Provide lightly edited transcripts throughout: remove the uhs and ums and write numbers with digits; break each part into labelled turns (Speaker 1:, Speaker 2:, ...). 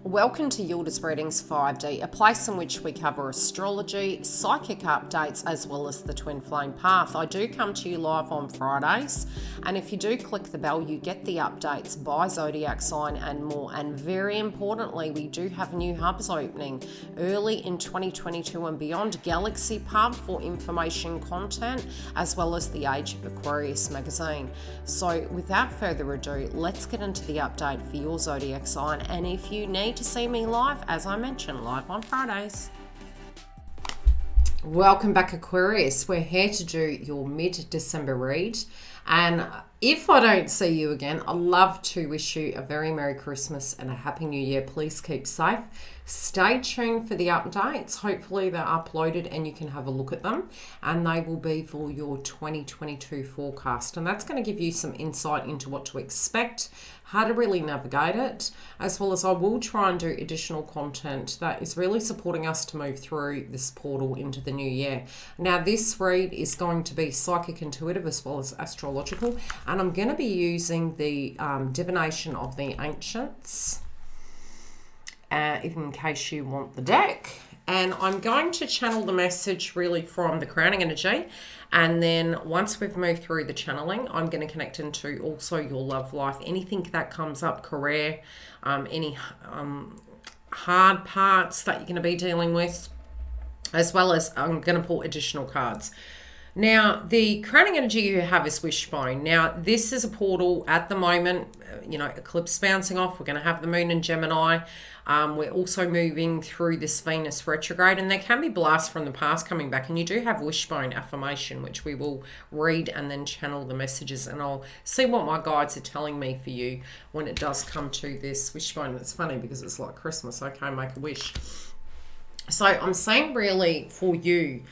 Speaker 1: Welcome to YILDIZ Readings 5D, a place in which we cover astrology, psychic updates, as well as the twin flame path. I do come to you live on Fridays, and if you do click the bell, you get the updates by zodiac sign and more. And very importantly, we do have new hubs opening early in 2022 and beyond. Galaxy Pub for information content, as well as the Age of Aquarius magazine. So without further ado, let's get into the update for your zodiac sign. And if you need to see me live, as I mentioned, live on Fridays. Welcome back, Aquarius. We're here to do your mid-December read, and if I don't see you again, I'd love to wish you a very Merry Christmas and a Happy New Year. Please keep safe. Stay tuned for the updates. Hopefully they're uploaded and you can have a look at them, and they will be for your 2022 forecast, and that's going to give you some insight into what to expect, how to really navigate it, as well as I will try and do additional content that is really supporting us to move through this portal into the new year. Now, this read is going to be psychic intuitive as well as astrological, and I'm going to be using the divination of the ancients, in case you want the deck. And I'm going to channel the message really from the crowning energy, and then once we've moved through the channeling, I'm going to connect into also your love life, anything that comes up, career, any hard parts that you're going to be dealing with, as well as I'm going to pull additional cards. Now, the crowning energy you have is wishbone. Now, this is a portal at the moment, eclipse bouncing off. We're going to have the moon in Gemini. We're also moving through this Venus retrograde, and there can be blasts from the past coming back, and you do have wishbone affirmation, which we will read and then channel the messages, and I'll see what my guides are telling me for you when it does come to this wishbone. It's funny because it's like Christmas. Okay, make a wish. So I'm saying really for you,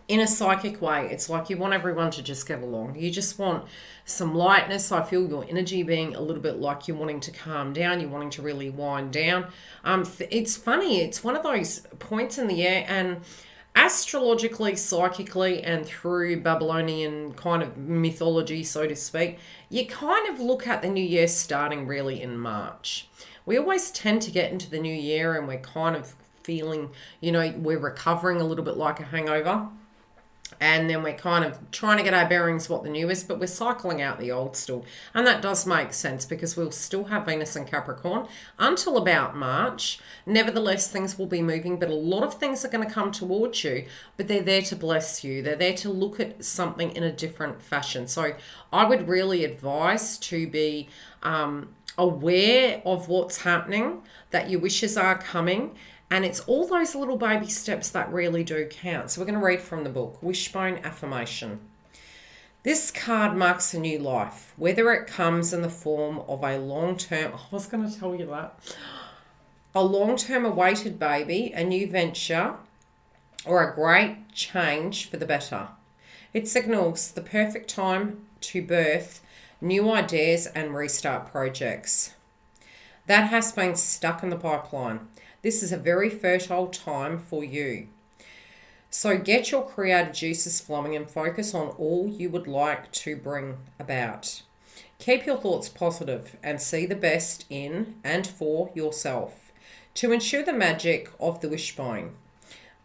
Speaker 1: in a psychic way, it's like you want everyone to just get along. You just want some lightness. I feel your energy being a little bit like you're wanting to calm down. You're wanting to really wind down. It's funny. It's one of those points in the air, and astrologically, psychically, and through Babylonian kind of mythology, so to speak, you kind of look at the new year starting really in March. We always tend to get into the new year and we're kind of feeling, we're recovering a little bit like a hangover. And then we're kind of trying to get our bearings what the new is, but we're cycling out the old still. And that does make sense because we'll still have Venus and Capricorn until about March. Nevertheless, things will be moving, but a lot of things are going to come towards you, but they're there to bless you. They're there to look at something in a different fashion. So I would really advise to be aware of what's happening, that your wishes are coming. And it's all those little baby steps that really do count. So we're going to read from the book, Wishbone Affirmation. This card marks a new life, whether it comes in the form of a long-term, I was going to tell you that, a long-term awaited baby, a new venture, or a great change for the better. It signals the perfect time to birth new ideas and restart projects that has been stuck in the pipeline. This is a very fertile time for you. So get your creative juices flowing and focus on all you would like to bring about. Keep your thoughts positive and see the best in and for yourself to ensure the magic of the wishbone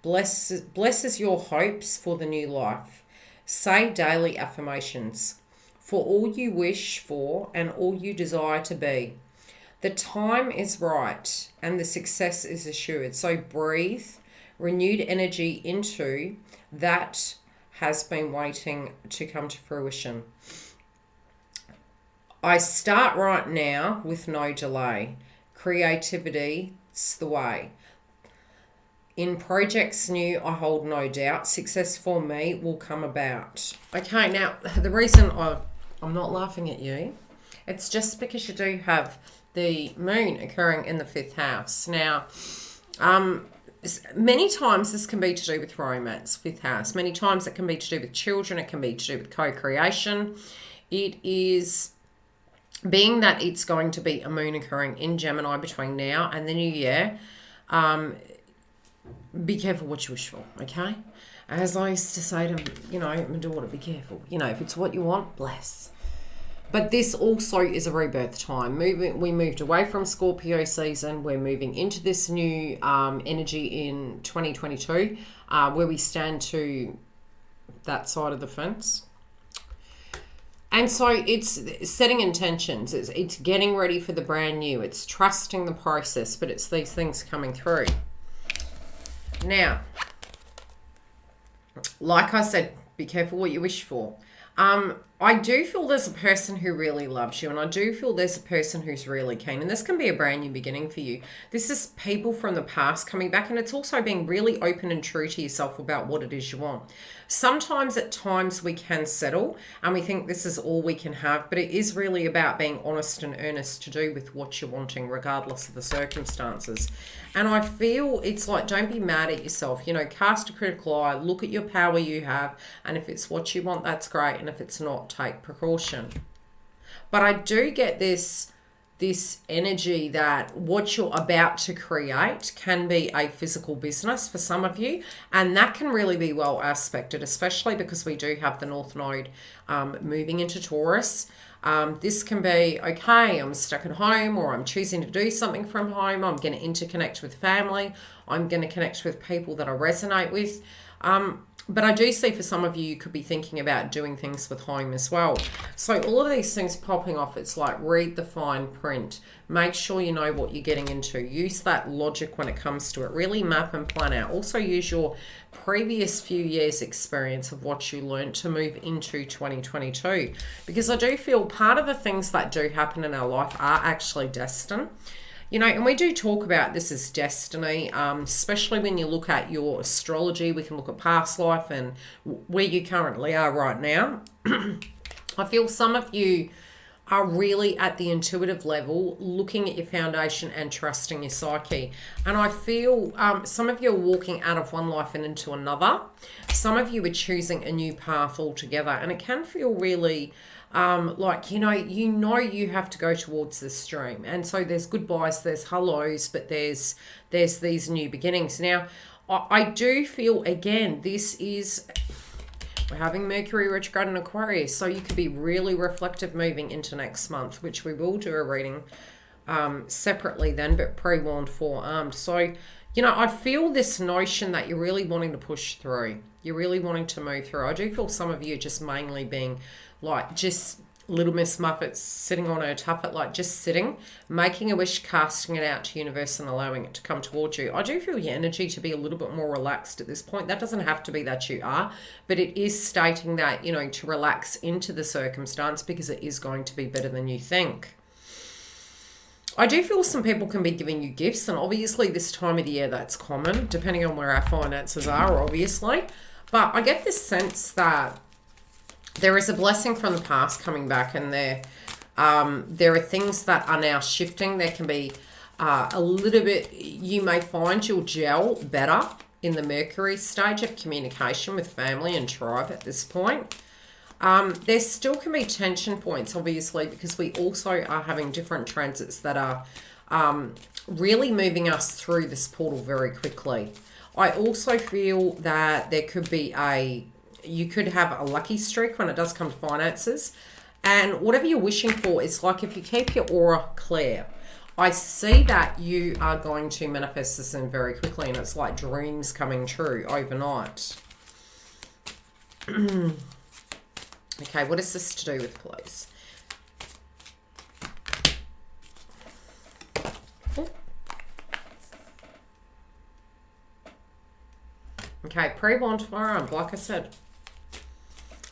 Speaker 1: blesses your hopes for the new life. Say daily affirmations for all you wish for and all you desire to be. The time is right and the success is assured. So breathe renewed energy into that has been waiting to come to fruition. I start right now with no delay. Creativity's the way. In projects new, I hold no doubt. Success for me will come about. Okay, now the reason I'm not laughing at you, it's just because you do have the moon occurring in the 5th house. Now, many times this can be to do with romance, 5th house. Many times it can be to do with children. It can be to do with co-creation. It is, being that it's going to be a moon occurring in Gemini between now and the new year, be careful what you wish for, okay? As I used to say to, my daughter, be careful. If it's what you want, bless. But this also is a rebirth time. We moved away from Scorpio season. We're moving into this new energy in 2022, where we stand to that side of the fence. And so it's setting intentions. It's getting ready for the brand new. It's trusting the process, but it's these things coming through. Now, like I said, be careful what you wish for. I do feel there's a person who really loves you, and I do feel there's a person who's really keen, and this can be a brand new beginning for you. This is people from the past coming back, and it's also being really open and true to yourself about what it is you want. Sometimes at times we can settle and we think this is all we can have, but it is really about being honest and earnest to do with what you're wanting, regardless of the circumstances. And I feel it's like, don't be mad at yourself. You know, cast a critical eye, look at your power you have, and if it's what you want, that's great. And if it's not, take precaution. But I do get this energy that what you're about to create can be a physical business for some of you, and that can really be well aspected, especially because we do have the North Node moving into Taurus. This can be, okay, I'm stuck at home, or I'm choosing to do something from home. I'm going to interconnect with family. I'm going to connect with people that I resonate with. But I do see for some of you, you could be thinking about doing things with home as well. So all of these things popping off, it's like read the fine print. Make sure you know what you're getting into. Use that logic when it comes to it. Really map and plan out. Also use your previous few years' experience of what you learned to move into 2022. Because I do feel part of the things that do happen in our life are actually destined. You know, and we do talk about this as destiny, especially when you look at your astrology. We can look at past life and where you currently are right now. I feel some of you are really at the intuitive level, looking at your foundation and trusting your psyche. And I feel some of you are walking out of one life and into another. Some of you are choosing a new path altogether. And it can feel really like, you have to go towards this stream. And so there's goodbyes, there's hellos, but there's these new beginnings. Now, I do feel, again, we're having Mercury retrograde in Aquarius, so you could be really reflective moving into next month, which we will do a reading separately then, but pre-warned, forearmed. So, I feel this notion that you're really wanting to push through. You're really wanting to move through. I do feel some of you just mainly being like just Little Miss Muffet sitting on her tuffet, like just sitting, making a wish, casting it out to universe and allowing it to come towards you. I do feel your energy to be a little bit more relaxed at this point. That doesn't have to be that you are, but it is stating that, to relax into the circumstance because it is going to be better than you think. I do feel some people can be giving you gifts, and obviously this time of the year that's common, depending on where our finances are, obviously. But I get this sense that there is a blessing from the past coming back, and there are things that are now shifting. There can be a little bit, you may find you'll gel better in the Mercury stage of communication with family and tribe at this point. There still can be tension points, obviously, because we also are having different transits that are really moving us through this portal very quickly. I also feel that there could be you could have a lucky streak when it does come to finances. And whatever you're wishing for, it's like if you keep your aura clear, I see that you are going to manifest this in very quickly, and it's like dreams coming true overnight. Okay, what is this to do with, please? Okay, pre-warned firearm, like I said.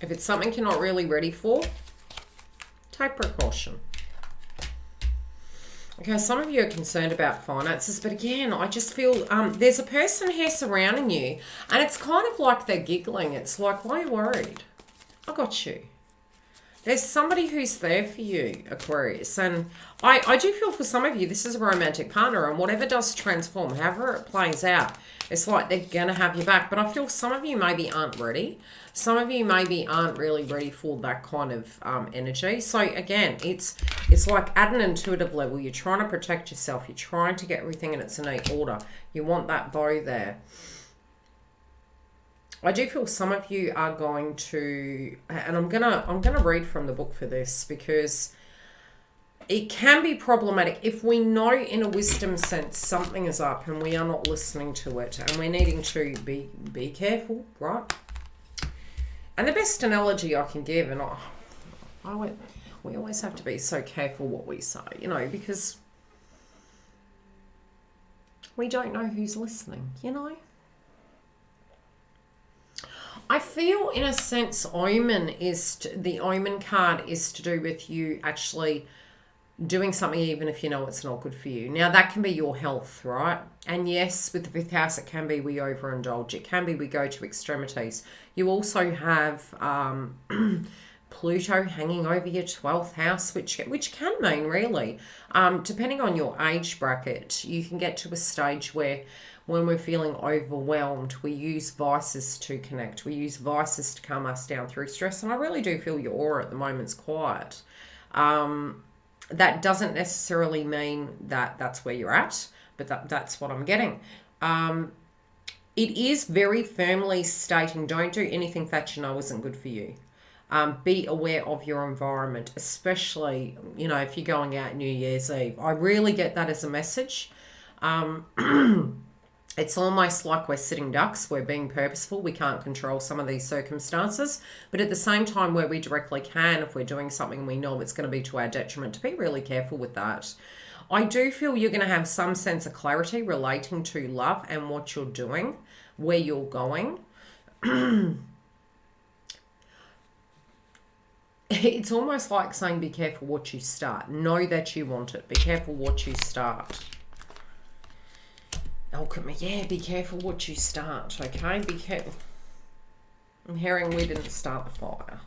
Speaker 1: If it's something you're not really ready for, take precaution. Okay, some of you are concerned about finances, but again, I just feel there's a person here surrounding you, and it's kind of like they're giggling. It's like, why are you worried? I got you. There's somebody who's there for you, Aquarius. And I do feel for some of you, this is a romantic partner, and whatever does transform, however it plays out, it's like they're going to have you back. But I feel some of you maybe aren't ready. Some of you maybe aren't really ready for that kind of energy. So again, it's like at an intuitive level, you're trying to protect yourself. You're trying to get everything in its innate order. You want that bow there. I do feel some of you are going to, and I'm gonna read from the book for this, because it can be problematic if we know in a wisdom sense something is up and we are not listening to it, and we're needing to be careful, right? And the best analogy I can give, and we always have to be so careful what we say, you know, because we don't know who's listening, you know. I feel in a sense the omen card is to do with you actually doing something even if you know it's not good for you. Now that can be your health, right? And yes, with the fifth house, it can be we overindulge. It can be we go to extremities. You also have Pluto hanging over your 12th house, which can mean really, depending on your age bracket, you can get to a stage where when we're feeling overwhelmed, we use vices to connect. We use vices to calm us down through stress. And I really do feel your aura at the moment's quiet. That doesn't necessarily mean that that's where you're at, but that's what I'm getting. It is very firmly stating, don't do anything that you know isn't good for you. Be aware of your environment, especially, you know, if you're going out New Year's Eve. I really get that as a message. It's almost like we're sitting ducks. We're being purposeful. We can't control some of these circumstances. But at the same time, where we directly can, if we're doing something we know it's going to be to our detriment, to be really careful with that. I do feel you're going to have some sense of clarity relating to love and what you're doing, where you're going. It's almost like saying be careful what you start. Know that you want it. Be careful what you start. Alchemy, yeah, be careful what you start, okay? Be careful. I'm hearing we didn't start the fire.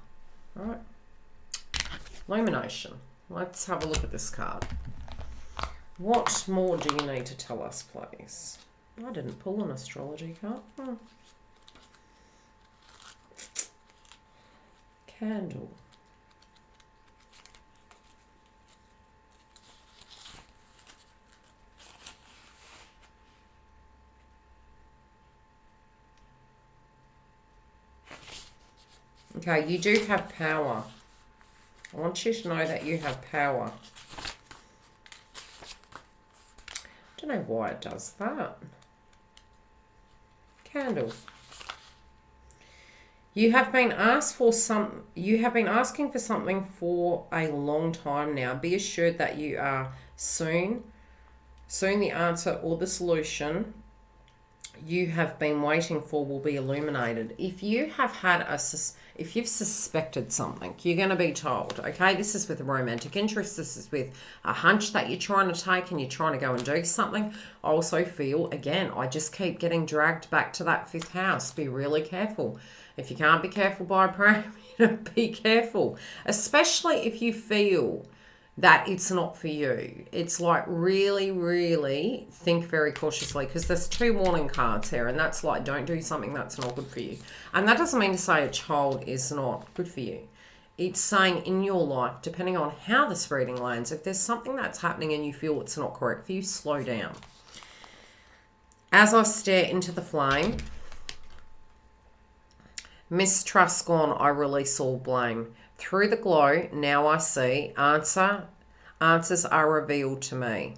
Speaker 1: All right. Illumination. Let's have a look at this card. What more do you need to tell us, please? I didn't pull an astrology card. Candle. Okay, you do have power. I want you to know that you have power. I don't know why it does that. Candle. You have been you have been asking for something for a long time now. Be assured that you are soon the answer or the solution you have been waiting for will be illuminated. If you have had if you've suspected something, you're going to be told, okay? This is with a romantic interest. This is with a hunch that you're trying to take and you're trying to go and do something. I also feel, again, I just keep getting dragged back to that fifth house. Be really careful. If you can't be careful by a parameter, be careful. Especially if you feel that it's not for you. It's like really, really think very cautiously, because there's two warning cards here, and that's like don't do something that's not good for you. And that doesn't mean to say a child is not good for you. It's saying in your life, depending on how this reading lands, if there's something that's happening and you feel it's not correct for you, slow down. As I stare into the flame, mistrust gone, I release all blame. Through the glow, now I see, answers are revealed to me.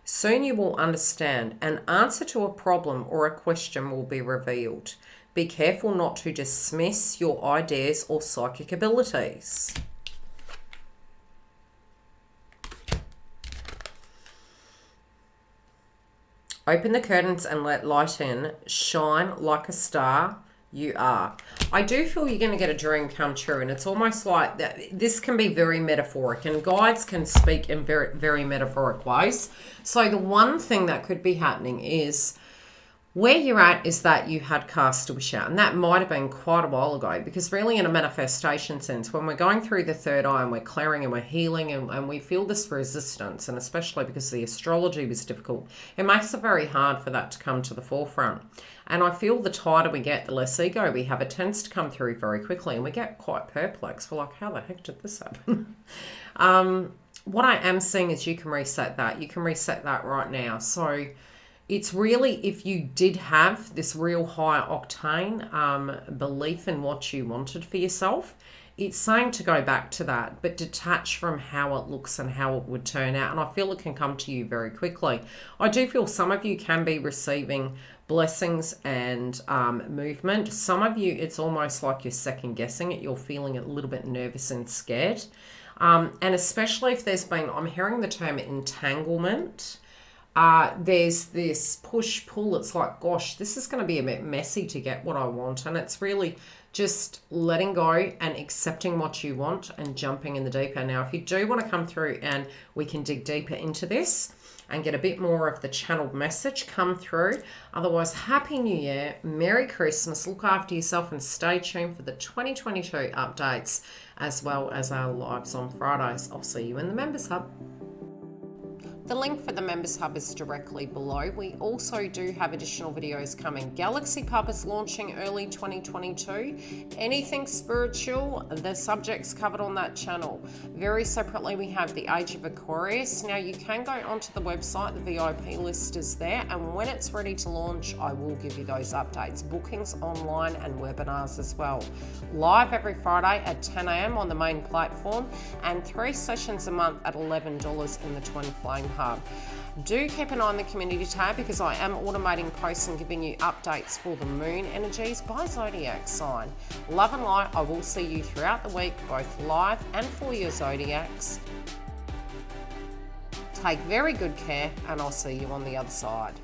Speaker 1: Soon you will understand. An answer to a problem or a question will be revealed. Be careful not to dismiss your ideas or psychic abilities. Open the curtains and let light in. Shine like a star. You are. I do feel you're going to get a dream come true, and it's almost like that. This can be very metaphoric, and guides can speak in very, very metaphoric ways. So the one thing that could be happening is where you're at is that you had cast a wish out, and that might have been quite a while ago, because really in a manifestation sense, when we're going through the third eye and we're clearing and we're healing and we feel this resistance, and especially because the astrology was difficult, it makes it very hard for that to come to the forefront. And I feel the tighter we get, the less ego we have. It tends to come through very quickly, and we get quite perplexed. We're like, how the heck did this happen? What I am seeing is you can reset that. You can reset that right now. So it's really, if you did have this real high octane belief in what you wanted for yourself, it's saying to go back to that, but detach from how it looks and how it would turn out. And I feel it can come to you very quickly. I do feel some of you can be receiving blessings and movement. Some of you, it's almost like you're second guessing it. You're feeling a little bit nervous and scared. And especially if there's been, I'm hearing the term entanglement. There's this push-pull. It's like, gosh, this is going to be a bit messy to get what I want. And it's really just letting go and accepting what you want and jumping in the deep end. Now, if you do want to come through and we can dig deeper into this and get a bit more of the channeled message come through. Otherwise, Happy New Year, Merry Christmas, look after yourself and stay tuned for the 2022 updates as well as our lives on Fridays. I'll see you in the Members Hub. The link for the Members Hub is directly below. We also do have additional videos coming. Galaxy Pub is launching early 2022. Anything spiritual, the subjects covered on that channel. Very separately, we have the Age of Aquarius. Now, you can go onto the website. The VIP list is there. And when it's ready to launch, I will give you those updates. Bookings online and webinars as well. Live every Friday at 10 a.m. on the main platform. And 3 sessions a month at $11 in the Twin Flame Hub. Do keep an eye on the community tab because I am automating posts and giving you updates for the moon energies by zodiac sign. Love and light. I will see you throughout the week, both live and for your zodiacs. Take very good care, and I'll see you on the other side.